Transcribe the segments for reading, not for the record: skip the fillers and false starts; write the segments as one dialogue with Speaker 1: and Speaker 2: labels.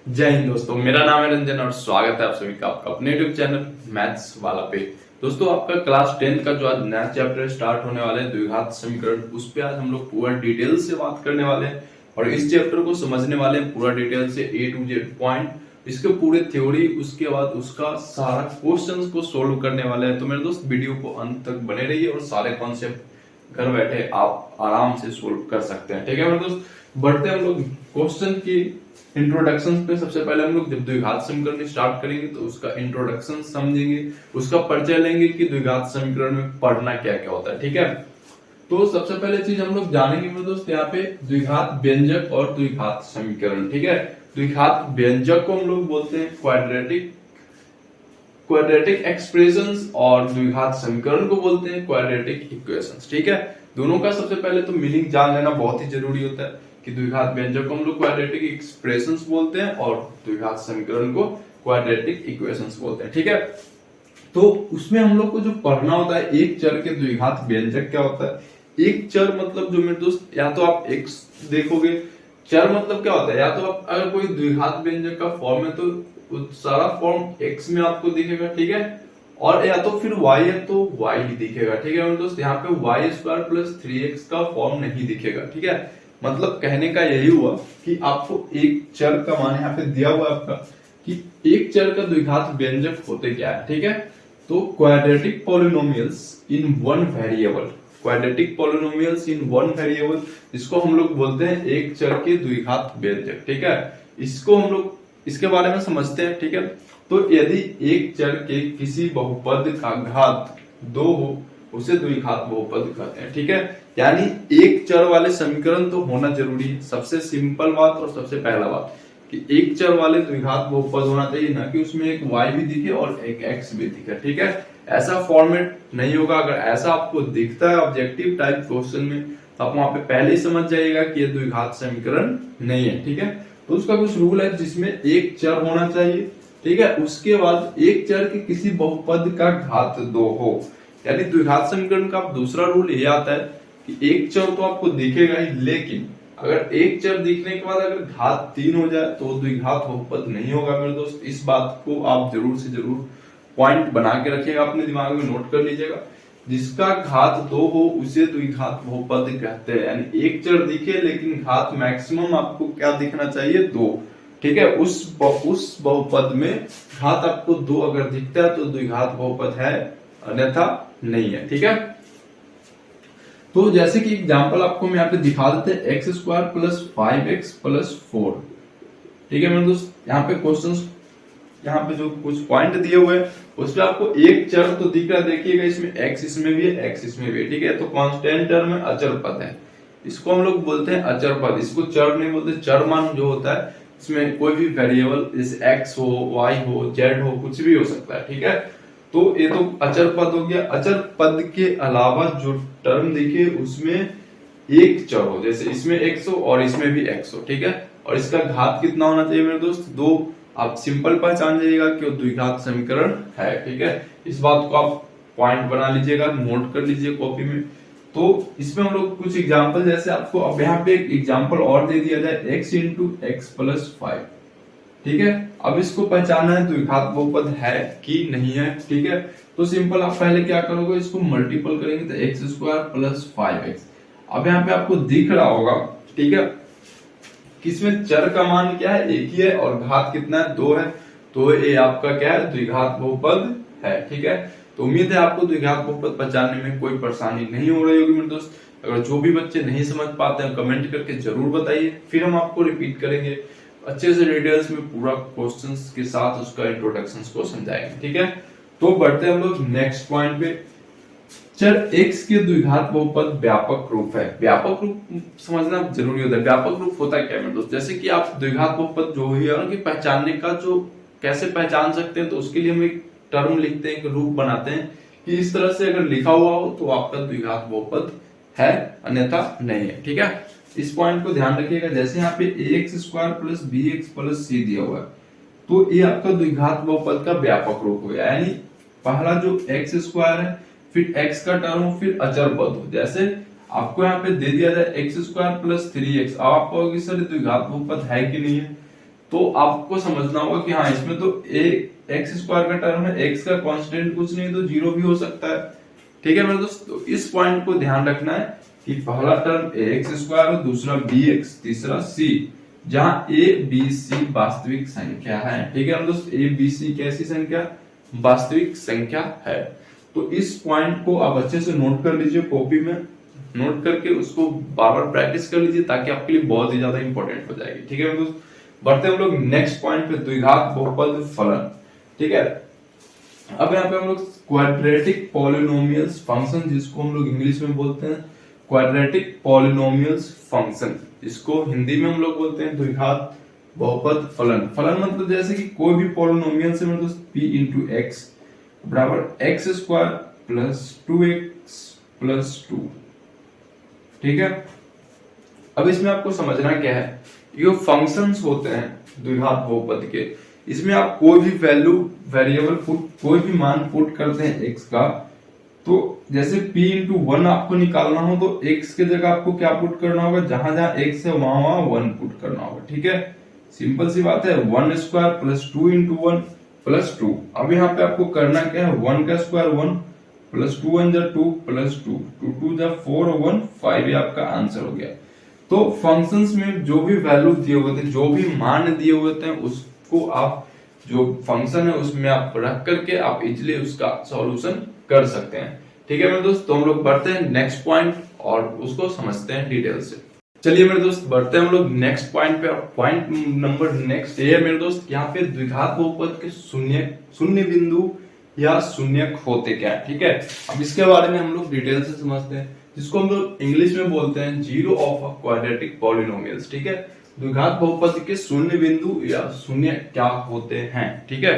Speaker 1: जय हिंद दोस्तों, मेरा नाम है रंजन और स्वागत है आप सभी का आपका अपने यूट्यूब चैनल मैथ्स वाला पे। दोस्तों, आपका क्लास 10 का जो आज नया चैप्टर स्टार्ट होने वाला है द्विघात समीकरण, उस पे आज हम लोग पूरा डिटेल से बात करने वाले हैं और इस चैप्टर को समझने वाले हैं पूरा डिटेल से A to Z पॉइंट, इसके पूरे थ्योरी, उसके बाद उसका सारा क्वेश्चंस को सोल्व करने वाले हैं। तो मेरे दोस्त वीडियो को अंत तक बने रहिए और सारे कॉन्सेप्ट घर बैठे आप आराम से सोल्व कर सकते हैं। ठीक है मेरे दोस्त, बढ़ते हम लोग क्वेश्चन की इंट्रोडक्शन पे। सबसे पहले हम लोग जब द्विघात समीकरण स्टार्ट करेंगे तो उसका इंट्रोडक्शन समझेंगे, उसका परिचय लेंगे कि द्विघात समीकरण में पढ़ना क्या क्या होता है। ठीक है, तो सबसे पहले चीज हम लोग जानेंगे मेरे दोस्त यहाँ पे द्विघात व्यंजक और द्विघात समीकरण। ठीक है, द्विघात व्यंजक को हम लोग बोलते हैं क्वाड्रेटिक एक्सप्रेशंस और द्विघात समीकरण को बोलते हैं क्वाड्रेटिक इक्वेशंस। ठीक है, दोनों का सबसे पहले तो मीनिंग जान लेना बहुत ही जरूरी होता है कि द्विघात व्यंजक को हम लोग क्वाड्रेटिक एक्सप्रेशंस बोलते हैं और द्विघात समीकरण को क्वाड्रेटिक इक्वेशंस बोलते हैं। ठीक है, तो उसमें हम लोग को जो पढ़ना होता है एक चर के द्विघात व्यंजक क्या होता है। एक चर मतलब जो मेरे दोस्त, या तो आप x देखोगे, चर मतलब क्या होता है, या तो आप अगर कोई द्विघात व्यंजक का फॉर्म है तो सारा फॉर्म x में आपको दिखेगा। ठीक है, और या तो फिर y है तो y ही दिखेगा। ठीक है मेरे दोस्त, यहाँ पे y स्क्वायर प्लस 3x का फॉर्म नहीं दिखेगा। ठीक है, मतलब कहने का यही हुआ कि आपको एक चर का मान यहाँ पे दिया हुआ है आपका कि एक चर का द्विघात व्यंजक होते क्या है। ठीक है, तो quadratic polynomials in one variable, quadratic polynomials in one variable, इसको हम लोग बोलते हैं एक चर के द्विघात व्यंजक। ठीक है, इसको हम लोग इसके बारे में समझते हैं। ठीक है, तो यदि एक चर के किसी बहुपद का घात 2 हो उसे द्विघात बहुपद कहते हैं। ठीक है, यानी एक चर वाले समीकरण तो होना जरूरी है। सबसे सिंपल बात और सबसे पहला बात कि एक चर वाले द्विघात बहुपद होना चाहिए, ना कि उसमें एक y भी दिखे और एक x भी दिखे। ठीक है, ऐसा फॉर्मेट नहीं होगा। अगर ऐसा आपको दिखता है ऑब्जेक्टिव टाइप क्वेश्चन में तो आप वहां पे पहले ही समझ जाइएगा कि ये द्विघात समीकरण नहीं है। ठीक है, तो उसका कुछ रूल है जिसमें एक चर होना चाहिए। ठीक है, उसके बाद एक चर के किसी बहुपद का घात 2 हो, यानी द्विघात समीकरण का दूसरा रूल ये आता है कि एक चर तो आपको दिखेगा ही, लेकिन अगर एक चर दिखने के बाद अगर घात 3 हो जाए तो द्विघात बहुपद नहीं होगा। मेरे दोस्त, इस बात को आप जरूर से जरूर पॉइंट बना के रखिएगा, अपने दिमाग में नोट कर लीजिएगा। जिसका घात 2 हो उसे द्विघात बहुपद कहते हैं। यानी एक चर दिखे लेकिन घात मैक्सिमम आपको क्या दिखना चाहिए, 2। ठीक है, उस बहुपद में घात आपको 2 अगर दिखता है तो द्विघात बहुपद है, अन्यथा नहीं है। ठीक है, तो जैसे कि एग्जांपल आपको मैं यहाँ पे दिखा देते हैं, x square plus 5x plus 4। ठीक है मेरे दोस्त, यहाँ पे क्वेश्चंस, यहाँ पे जो कुछ पॉइंट दिए हुए हैं उसमें आपको एक चर तो दिख रहा है। देखिएगा, इसमें x इसमें भी है, x इसमें भी है। ठीक है, तो कांस्टेंट टर्म में अचर पद है, इसको हम लोग बोलते हैं अचर पद। इसको चर नहीं बोलते। चर मान जो होता है इसमें कोई भी वेरिएबल जैसे x हो, y हो, z हो, कुछ भी हो सकता है। ठीक है, तो ये तो अचर पद हो गया। अचर पद के अलावा जो टर्म दिखे उसमें एक चर हो, जैसे इसमें x हो और इसमें भी x हो। ठीक है, और इसका घात कितना होना चाहिए मेरे दोस्त, 2। आप सिंपल पहचान जाइएगा कि वो द्विघात समीकरण है। ठीक है, इस बात को आप पॉइंट बना लीजिएगा, नोट कर लीजिए कॉपी में। तो इसमें हम लोग कुछ एग्जांपल, जैसे आपको अब यहाँ पे एक एग्जांपल और दे दिया जाए, x इंटू एक्स प्लस 5। ठीक है, अब इसको पहचानना है द्विघात बहुपद है कि नहीं है। ठीक है, तो सिंपल आप पहले क्या करोगे, इसको मल्टीपल करेंगे तो एक्स स्क्वायर प्लस 5x। अब यहाँ पे आपको दिख रहा होगा, ठीक है, किसमें चर का मान क्या है, एक ही है और घात कितना है, 2 है। तो ये आपका क्या है, द्विघात बहुपद है। ठीक है, तो उम्मीद है आपको द्विघात बहुपद पहचानने में कोई परेशानी नहीं हो रही होगी मेरे दोस्त। अगर जो भी बच्चे नहीं समझ पाते हैं कमेंट करके जरूर बताइए, फिर हम आपको रिपीट करेंगे अच्छे से डिटेल्स में पूरा क्वेश्चंस के साथ उसका इंट्रोडक्शंस को समझाएंगे। ठीक है, तो बढ़ते हम लोग नेक्स्ट पॉइंट पे। चर x के द्विघात बहुपद व्यापक रूप है। व्यापक रूप समझना जरूरी होता है। व्यापक रूप होता है क्या मेरे दोस्त, जैसे कि आप द्विघात बहुपद जो ही है उनकी पहचानने का जो कैसे पहचान सकते हैं, तो उसके लिए हम एक टर्म लिखते हैं, एक रूप बनाते हैं कि इस तरह से अगर लिखा हुआ हो तो आपका द्विघात बहुपद है, अन्यथा नहीं है। ठीक है, इस पॉइंट को ध्यान रखिएगा। जैसे यहाँ पे ax square plus bx plus c दिया हुआ है, तो ये आपका द्विघात बहुपद का व्यापक रूप हो गया। यानी पहला जो x स्क्वायर है, फिर x का टर्म हो, फिर अचर पद हो। जैसे आपको यहाँ पे दे दिया जाए एक्स स्क्वायर प्लस 3x, अब आप कहोगे सर द्विघात बहुपद है कि नहीं है, तो आपको समझना होगा कि हाँ इसमें तो ए एक्स स्क्वायर का टर्म है, एक्स का कांस्टेंट कुछ नहीं तो जीरो भी हो सकता है। ठीक है मेरे दोस्त, तो इस पॉइंट को ध्यान रखना है कि पहला टर्म ए एक्स स्क्वायर और दूसरा बी एक्स, तीसरा सी, जहां ए बी सी वास्तविक संख्या है। ठीक है मेरे दोस्त, ए बी सी कैसी संख्या, वास्तविक संख्या है। तो इस पॉइंट को आप अच्छे से नोट कर लीजिए, कॉपी में नोट करके उसको बार बार प्रैक्टिस कर लीजिए ताकि आपके लिए बहुत ही ज्यादा इंपॉर्टेंट हो जाएगी। ठीक है दोस्त, बढ़ते हम लोग नेक्स्ट पॉइंट पे, द्विघात बहुपद फलन। ठीक है, अब यहाँ पे हम लोग क्वाड्रेटिक पॉलिनोमियल्स फंक्शन, जिसको हम लोग इंग्लिश में बोलते हैं क्वाड्रेटिक पॉलिनोमियल्स फंक्शन, इसको हिंदी में हम लोग बोलते हैं द्विघात बहुपद फलन। फलन मतलब जैसे कि कोई भी पॉलिनोमियल से मतलब p इंटू एक्स बराबर x square plus 2x plus 2। ठीक है, अब इसमें आपको समझना क्या है, ये फंक्शंस होते हैं द्विघात बहुपद के, इसमें आप कोई भी वैल्यू वेरिएबल पुट, कोई भी मान पुट करते हैं x का, तो जैसे p इंटू 1 आपको निकालना हो तो x के जगह आपको क्या पुट करना होगा, जहां जहां x है वहां वहां 1 पुट करना होगा। ठीक है, सिंपल सी बात है, 1 स्क्वायर प्लस 2 इंटू 1 प्लस 2। अब यहाँ पे आपको करना क्या है, 1 का स्क्वायर 1 प्लस 2 1 जा 2 प्लस 2 2 2 जा 4 और 1 5, ये आपका आंसर हो गया। तो फंक्शंस में जो भी वैल्यू दिए हुए थे, जो भी मान दिए हुए थे, उसको आप जो फंक्शन है उसमें आप रख करके आप इजीली उसका सॉल्यूशन कर सकते हैं। ठीक है मेरे दोस्त, तो हम लोग बढ़ते हैं नेक्स्ट पॉइंट और उसको समझते हैं डिटेल से। चलिए मेरे दोस्त, बढ़ते हैं हम लोग नेक्स्ट पॉइंट पे। पॉइंट नंबर नेक्स्ट ये है मेरे दोस्त, यहाँ पे द्विघात बहुपद के शून्य बिंदु या शून्यक होते क्या है। ठीक है, अब इसके बारे में हम लोग डिटेल से समझते हैं, जिसको हम लोग इंग्लिश में बोलते हैं zero of a quadratic polynomials. ठीक है, द्विघात बहुपद के शून्य बिंदु या शून्य क्या होते हैं। ठीक है,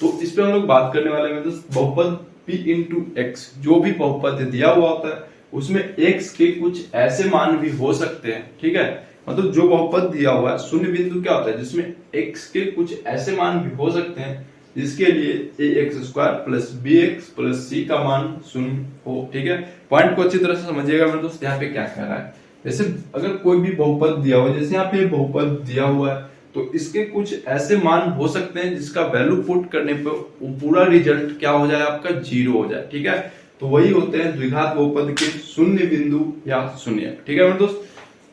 Speaker 1: तो इस पे हम लोग बात करने वाले हैं दोस्त, बहुपद p इंटू एक्स, जो भी बहुपद दिया हुआ होता है उसमें x के कुछ ऐसे मान भी हो सकते हैं। ठीक है, मतलब जो बहुपद दिया हुआ है, शून्य बिंदु क्या होता है, जिसमें x के कुछ ऐसे मान भी हो सकते हैं जिसके लिए ax square plus bx plus c का मान शून्य हो। ठीक है, पॉइंट को अच्छी तरह से समझिएगा मेरे दोस्त, यहाँ पे क्या कह रहा है। जैसे अगर कोई भी बहुपद दिया हुआ है, जैसे यहाँ पे बहुपद दिया हुआ है, तो इसके कुछ ऐसे मान हो सकते हैं जिसका वैल्यू पुट करने पर पूरा रिजल्ट क्या हो जाए, आपका जीरो हो जाए। ठीक है, तो वही होते हैं द्विघात बहुपद के शून्य बिंदु या शून्य। ठीक है मेरे दोस्त,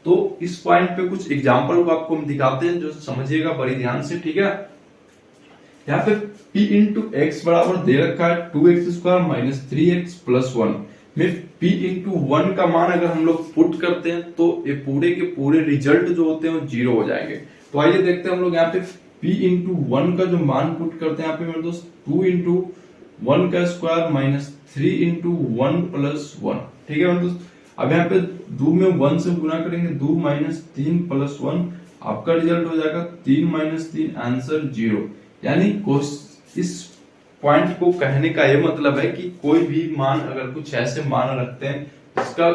Speaker 1: तो इस पॉइंट पे कुछ एग्जांपल को आपको हम दिखाते हैं, जो समझिएगा बड़ी ध्यान से। ठीक है, यहाँ पे p इंटू एक्स बराबर दे रखा है 2x square minus 3x plus 1 में p इंटू 1 का मान अगर हम लोग पुट करते हैं तो ये पूरे के पूरे रिजल्ट जो होते हैं वो जीरो हो जाएंगे। तो आइए देखते हैं हम लोग यहाँ पे p इंटू 1 का जो मान पुट करते हैं, यहाँ पे मेरे दोस्त 2 इंटू 1 का स्क्वायर माइनस 3 इंटू 1 प्लस 1। ठीक है मेरे दोस्त, अब यहाँ पे 2 में 1 से गुना करेंगे, 2 माइनस 3 प्लस 1, आपका रिजल्ट हो जाएगा 3 माइनस 3, आंसर 0। यानी इस पॉइंट को कहने का ये मतलब है कि कोई भी मान अगर कुछ ऐसे मान रखते हैं, इसका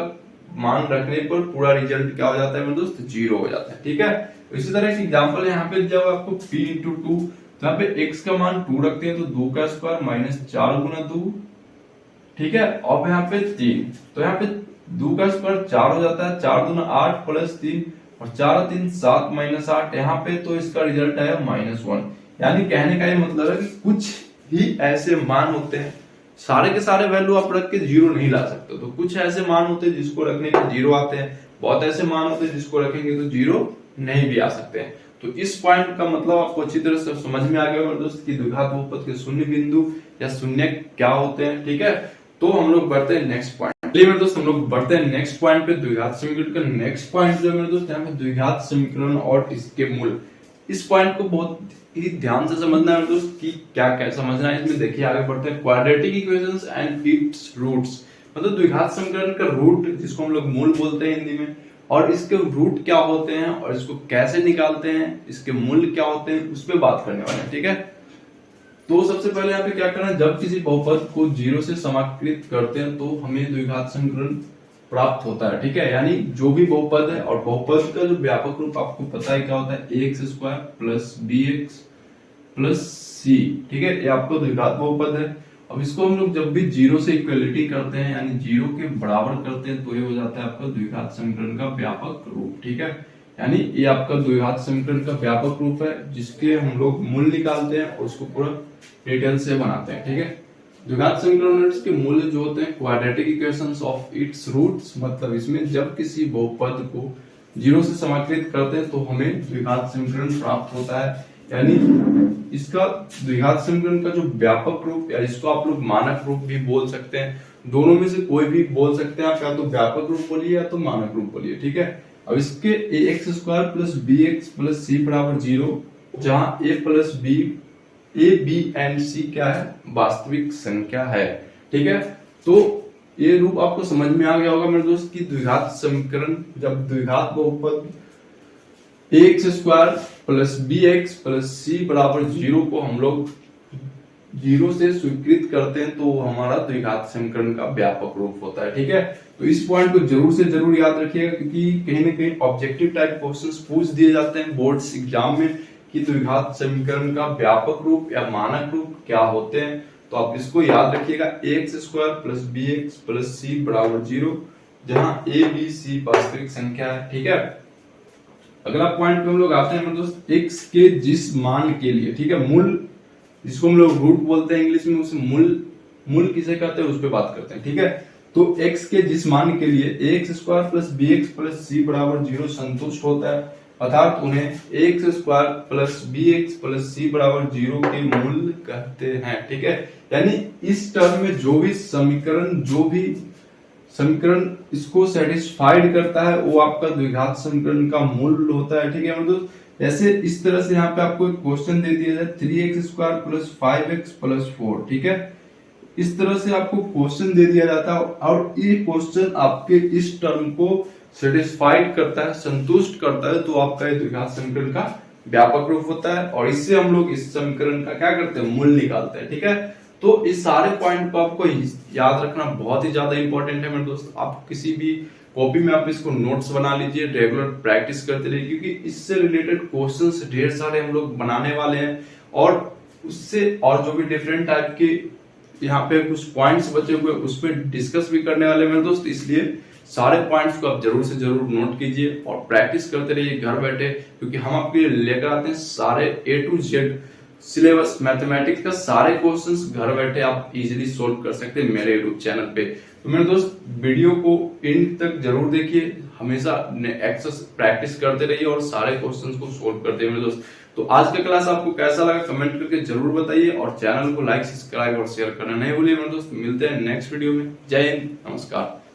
Speaker 1: मान रखने पर पूरा रिजल्ट क्या हो जाता है मेरे दोस्त, जीरो हो जाता है। ठीक है, इसी तरह की एग्जांपल यहाँ पे जब आपको p इंटू 2, तो यहाँ पे x का मान 2 रखते हैं तो 2 का स्क्वायर माइनस 4 गुना 2। ठीक है, अब यहाँ पे 3, तो यहाँ पे 2 का स्क्वायर 4 हो जाता है, 4 गुना 8 प्लस 3 और 4 3 7 माइनस 8, यहाँ पे तो इसका रिजल्ट आया -1। यानी कहने का ये मतलब है कि कुछ ही ऐसे मान होते हैं, सारे के सारे वैल्यू आप रख के जीरो नहीं ला सकते, तो कुछ ऐसे मान होते हैं जिसको रखने पे जीरो आते हैं, बहुत ऐसे मान होते हैं जिसको रखेंगे तो जीरो नहीं भी आ सकते हैं। तो इस पॉइंट का मतलब आपको अच्छी तरह से समझ में आ गया मेरे दोस्त कि द्विघात बहुपद के शून्य बिंदु या शून्य क्या होते हैं। ठीक है, तो हम लोग बढ़ते हैं नेक्स्ट पॉइंट। चलिए मेरे दोस्त, हम लोग बढ़ते हैं नेक्स्ट पॉइंट पे, द्विघात समीकरण का नेक्स्ट पॉइंट जो है मेरे दोस्त, यहाँ पे द्विघात समीकरण और इसके मूल। इस पॉइंट को बहुत ही ध्यान से समझना है दोस्त कि क्या क्या समझना है इसमें। देखिए आगे बढ़ते हैं, quadratic equations and its roots, मतलब द्विघात समीकरण का रूट जिसको हम लोग मूल बोलते हैं हिंदी में, और इसके रूट क्या होते हैं और इसको कैसे निकालते हैं, इसके मूल्य क्या होते हैं, उस पर बात करने वाले हैं। ठीक है, तो सबसे पहले यहाँ पे क्या करना है, जब किसी बहुपद को जीरो से समाकृत करते हैं तो हमें द्विघात समीकरण प्राप्त होता है। ठीक है, यानी जो भी बहुपद है, और बहुपद का जो व्यापक रूप आपको पता है क्या होता है, ax square plus bx plus c। ठीक है, ये आपको द्विघात बहुपद है। अब इसको हम लोग जब भी जीरो से इक्वलिटी करते हैं, यानी जीरो के बराबर करते हैं, तो ये हो जाता है आपका द्विघात समीकरण का व्यापक रूप। ठीक है, यानी ये आपका द्विघात समीकरण का व्यापक रूप है जिसके हम लोग मूल निकालते हैं और उसको पूरा डिटेल से बनाते हैं। ठीक है, द्विघात समीकरण के मूल्य जो होते हैं quadratic equations of its roots, मतलब इसमें जब किसी बहुपद को 0 से समाकलित करते हैं तो हमें द्विघात समीकरण प्राप्त होता है। यानी इसका द्विघात समीकरण का जो व्यापक रूप या इसको आप लोग मानक रूप भी बोल सकते हैं, दोनों में से कोई भी बोल सकते हैं आप, या तो व्यापक रूप बोलिए या तो मानक रूप बोलिए। ठीक है, अब इसके ax² plus bx plus c बराबर 0, जहां a plus b and c क्या है, वास्तविक संख्या है। ठीक है, तो ये रूप आपको समझ में आ गया होगा मेरे दोस्त कि द्विघात समीकरण जब द्विघात बहुपद ax² plus bx plus c बराबर 0 को हम लोग 0 से स्वीकृत करते हैं तो हमारा द्विघात समीकरण का व्यापक रूप होता है। ठीक है, तो इस पॉइंट को जरूर से जरूर याद रखिएगा क्योंकि कहीं ना कहीं ऑब्जेक्टिव टाइप क्वेश्चंस पूछ दिए जाते हैं बोर्ड्स एग्जाम में कि द्विघात समीकरण का व्यापक रूप या मानक रूप क्या होते हैं। तो आप इसको याद रखिएगा, ax² plus bx plus c बराबर 0, जहां a b c वास्तविक संख्या है। ठीक है, अगला पॉइंट पे हम लोग आते हैं मेरे दोस्त, x के जिस मान के लिए, ठीक है, मूल जिसको हम लोग रूट बोलते हैं इंग्लिश में, उसे मूल किसे कहते हैं उस पर बात करते हैं। ठीक है, तो x के जिस मान के लिए ax² plus bx plus c बराबर 0 संतुष्ट होता है, अर्थात उन्हें ax² plus bx plus c बराबर 0 के मूल कहते हैं। ठीक है, यानी इस टर्म में जो भी समीकरण इसको सेटिस्फाइड करता है वो आपका द्विघात समीकरण का मूल होता है। ठीक है दोस्तों, ऐसे इस तरह से यहाँ पे आपको एक क्वेश्चन दे दिया जाए 3x² प्लस 5x प्लस 4। ठीक है, इस तरह से आपको क्वेश्चन दे दिया जाता है और ये क्वेश्चन आपके इस टर्म को सेटिस्फाइड करता है, संतुष्ट करता है, तो आपका ये द्विघात समीकरण का व्यापक रूप होता है और इससे हम लोग इस समीकरण का क्या करते हैं, मूल निकालते हैं। ठीक है, तो इस सारे पॉइंट को आपको याद रखना बहुत ही ज्यादा इंपॉर्टेंट है मेरे दोस्त। आप किसी भी कॉपी में आप इसको नोट्स बना लीजिए, रेगुलर प्रैक्टिस करते रहिए क्योंकि इससे रिलेटेड क्वेश्चंस ढेर सारे हम लोग बनाने वाले हैं और उससे और जो भी डिफरेंट टाइप के यहाँ पे कुछ पॉइंट्स बचे हुए उस पर डिस्कस भी करने वाले हैं मेरे दोस्त। इसलिए सारे पॉइंट्स को आप जरूर से जरूर नोट कीजिए और प्रैक्टिस करते रहिए घर बैठे, क्योंकि हम आपके लिए लेकर आते हैं सारे A to Z syllabus mathematics का सारे क्वेश्चंस घर बैठे आप इजीली सोल्व कर सकते हैं मेरे यूट्यूब चैनल पे। तो मेरे दोस्त वीडियो को एंड तक जरूर देखिए, हमेशा एक्सेस प्रैक्टिस करते रहिए और सारे क्वेश्चंस को सोल्व करते रहिए मेरे दोस्त। तो आज का क्लास आपको कैसा लगा कमेंट करके जरूर बताइए और चैनल को लाइक सब्सक्राइब और शेयर करना नहीं भूलिए मेरे दोस्त। मिलते हैं नेक्स्ट वीडियो में। जय हिंद, नमस्कार।